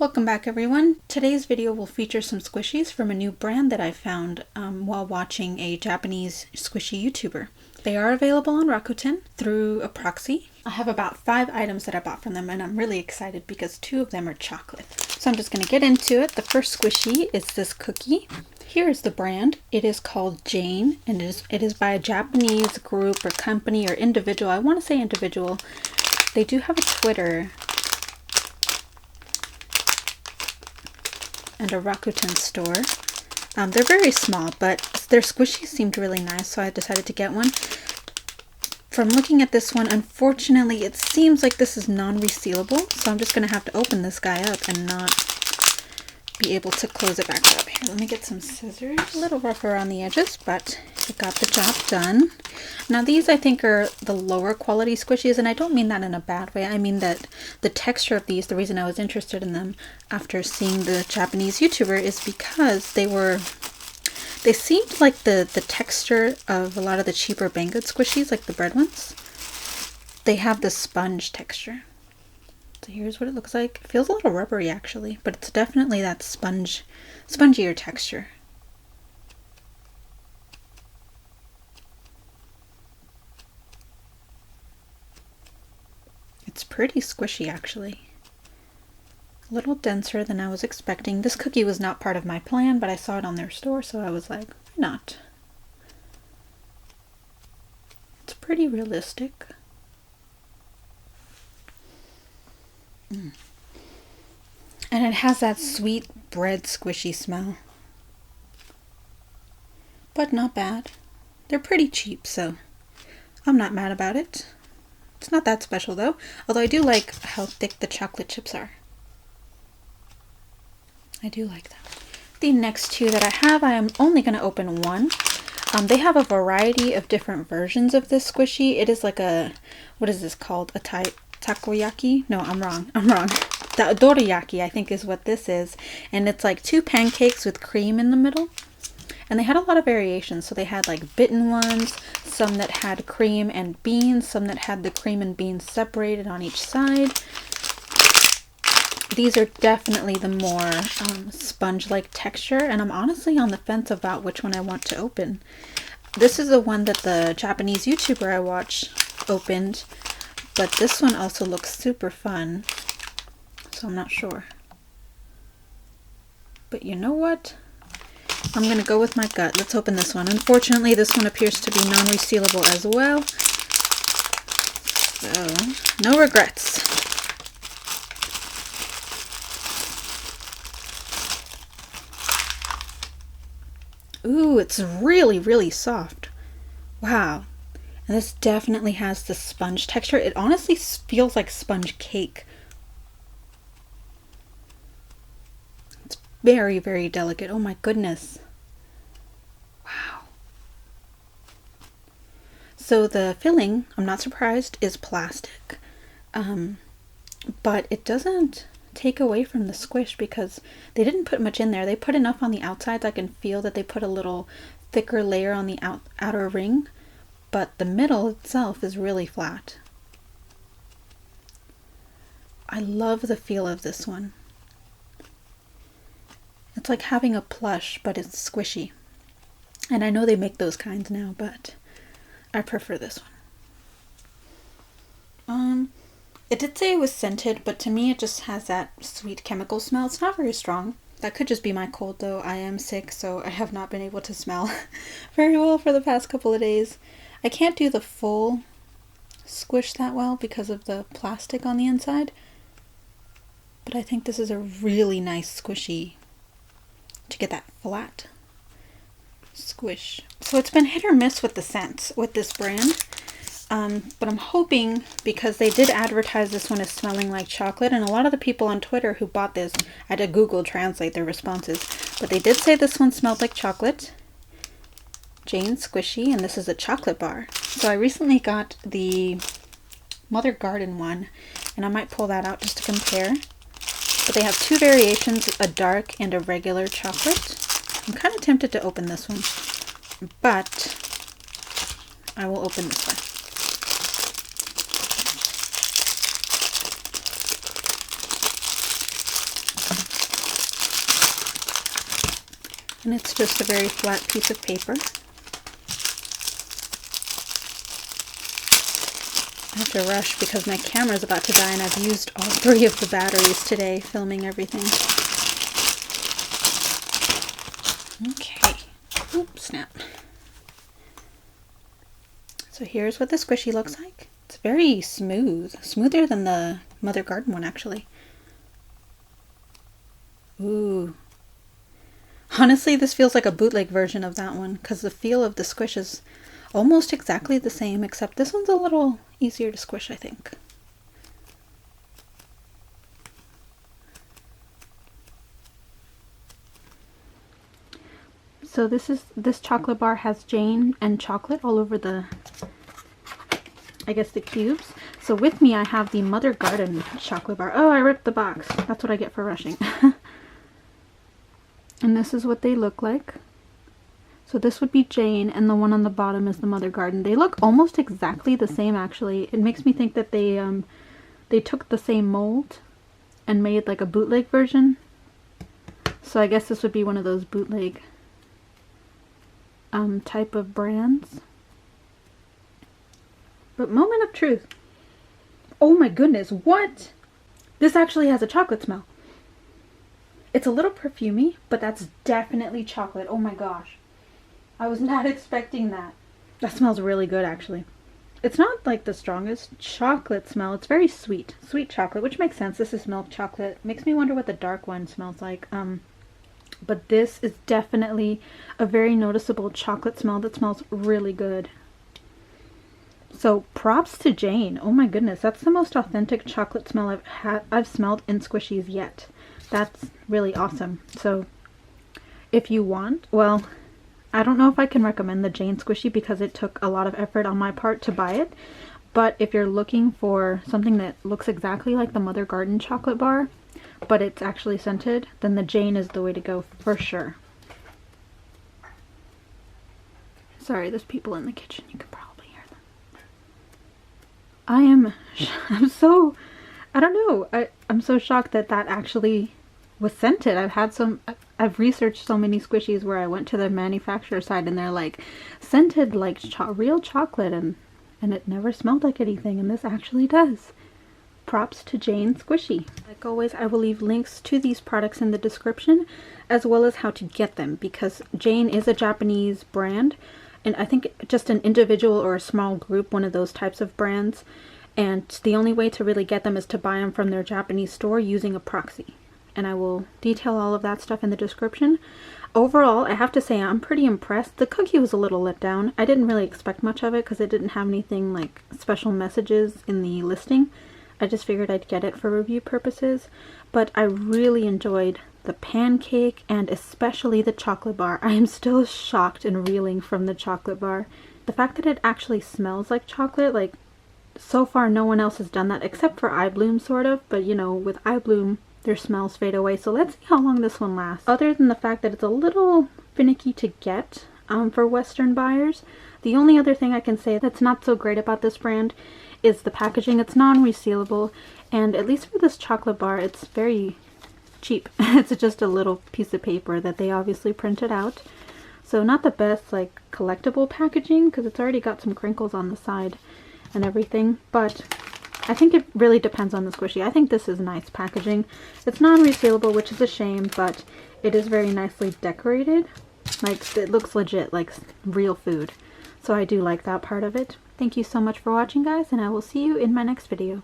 Welcome back everyone. Today's video will feature some squishies from a new brand that I found while watching a Japanese squishy YouTuber. They are available on Rakuten through a proxy. I have about 5 items that I bought from them and I'm really excited because 2 of them are chocolate. So I'm just going to get into it. The first squishy is this cookie. Here is the brand. It is called Jane and it is by a Japanese group or company or individual. I want to say individual. They do have a Twitter and a Rakuten store. They're very small, but their squishies seemed really nice, so I decided to get one. From looking at this one, unfortunately, it seems like this is non-resealable, so I'm just going to have to open this guy up and not be able to close it back up. Here, let me get some scissors. A little rough around the edges, but it got the job done. Now these I think are the lower quality squishies, and I don't mean that in a bad way. I mean that the texture of these, the reason I was interested in them after seeing the Japanese YouTuber is because they seemed like the texture of a lot of the cheaper Banggood squishies, like the bread ones. They have the sponge texture. So here's what it looks like. It feels a little rubbery actually, but it's definitely that spongier texture. It's pretty squishy actually. A little denser than I was expecting. This cookie was not part of my plan, but I saw it on their store, so I was like, why not? It's pretty realistic. And it has that sweet bread squishy smell. But not bad. They're pretty cheap, so I'm not mad about it. It's not that special though, although I do like how thick the chocolate chips are. I do like that. The next 2 that I have, I am only going to open one. They have a variety of different versions of this squishy. It is like a, what is this called? A takoyaki? No, I'm wrong. Doroyaki, I think is what this is. And it's like 2 pancakes with cream in the middle. And they had a lot of variations. So they had like bitten ones, some that had cream and beans, some that had the cream and beans separated on each side. These are definitely the more sponge-like texture, and I'm honestly on the fence about which one I want to open. This is the one that the Japanese YouTuber I watch opened, but this one also looks super fun, so I'm not sure. But you know what? I'm going to go with my gut. Let's open this one. Unfortunately, this one appears to be non-resealable as well, so no regrets. Ooh, it's really, really soft. Wow. And this definitely has the sponge texture. It honestly feels like sponge cake. It's very, very delicate. Oh my goodness. Wow. So the filling, I'm not surprised, is plastic. But it doesn't take away from the squish because they didn't put much in there. They put enough on the outsides. I can feel that they put a little thicker layer on the outer ring, but the middle itself is really flat. I love the feel of this one. It's like having a plush, but it's squishy. And I know they make those kinds now, but I prefer this one. It did say it was scented, but to me it just has that sweet chemical smell. It's not very strong. That could just be my cold though. I am sick, so I have not been able to smell very well for the past couple of days. I can't do the full squish that well because of the plastic on the inside. But I think this is a really nice squishy to get that flat squish. So it's been hit or miss with the scents with this brand. But I'm hoping, because they did advertise this one as smelling like chocolate, and a lot of the people on Twitter who bought this, I had to Google translate their responses, but they did say this one smelled like chocolate. Jane Squishy, and this is a chocolate bar. So I recently got the Mother Garden one, and I might pull that out just to compare. But they have 2 variations, a dark and a regular chocolate. I'm kind of tempted to open this one, but I will open this one. And it's just a very flat piece of paper. I have to rush because my camera's about to die and I've used all 3 of the batteries today filming everything. Okay. Oops, snap. So here's what the squishy looks like. It's very smooth. Smoother than the Mother Garden one, actually. Ooh. Honestly, this feels like a bootleg version of that one because the feel of the squish is almost exactly the same, except this one's a little easier to squish, I think. So this chocolate bar has Jane and chocolate all over the, I guess, the cubes. So with me I have the Mother Garden chocolate bar. Oh, I ripped the box. That's what I get for rushing. And this is what they look like. So this would be Jane, and the one on the bottom is the Mother Garden. They look almost exactly the same, actually. It makes me think that they took the same mold and made like a bootleg version. So I guess this would be one of those bootleg type of brands. But moment of truth. Oh my goodness, what? This actually has a chocolate smell. It's a little perfumey, but that's definitely chocolate. Oh my gosh. I was not expecting that. That smells really good, actually. It's not like the strongest chocolate smell. It's very sweet. Sweet chocolate, which makes sense. This is milk chocolate. Makes me wonder what the dark one smells like. But this is definitely a very noticeable chocolate smell that smells really good. So props to Jane. Oh my goodness, that's the most authentic chocolate smell I've smelled in Squishies yet. That's really awesome. So if you want, well, I don't know if I can recommend the Jane Squishy because it took a lot of effort on my part to buy it. But if you're looking for something that looks exactly like the Mother Garden chocolate bar, but it's actually scented, then the Jane is the way to go for sure. Sorry, there's people in the kitchen. You can probably hear them. I'm so, I don't know. I'm so shocked that that actually was scented. I've researched so many Squishies where I went to the manufacturer side and they're like scented like real chocolate, and it never smelled like anything, and this actually does. Props to Jane Squishy. Like always, I will leave links to these products in the description, as well as how to get them, because Jane is a Japanese brand, and I think just an individual or a small group, one of those types of brands, and the only way to really get them is to buy them from their Japanese store using a proxy. And I will detail all of that stuff in the description. Overall, I have to say I'm pretty impressed. The cookie was a little let down. I didn't really expect much of it because it didn't have anything like special messages in the listing. I just figured I'd get it for review purposes. But I really enjoyed the pancake and especially the chocolate bar. I am still shocked and reeling from the chocolate bar. The fact that it actually smells like chocolate, like so far no one else has done that except for Eye Bloom sort of, but you know, with Eye Bloom their smells fade away, so let's see how long this one lasts. Other than the fact that it's a little finicky to get for Western buyers, the only other thing I can say that's not so great about this brand is the packaging. It's non-resealable, and at least for this chocolate bar, it's very cheap. It's just a little piece of paper that they obviously printed out. So not the best like collectible packaging because it's already got some crinkles on the side and everything, but I think it really depends on the Squishy. I think this is nice packaging. It's non-resealable, which is a shame, but it is very nicely decorated. Like, it looks legit, like real food. So I do like that part of it. Thank you so much for watching, guys, and I will see you in my next video.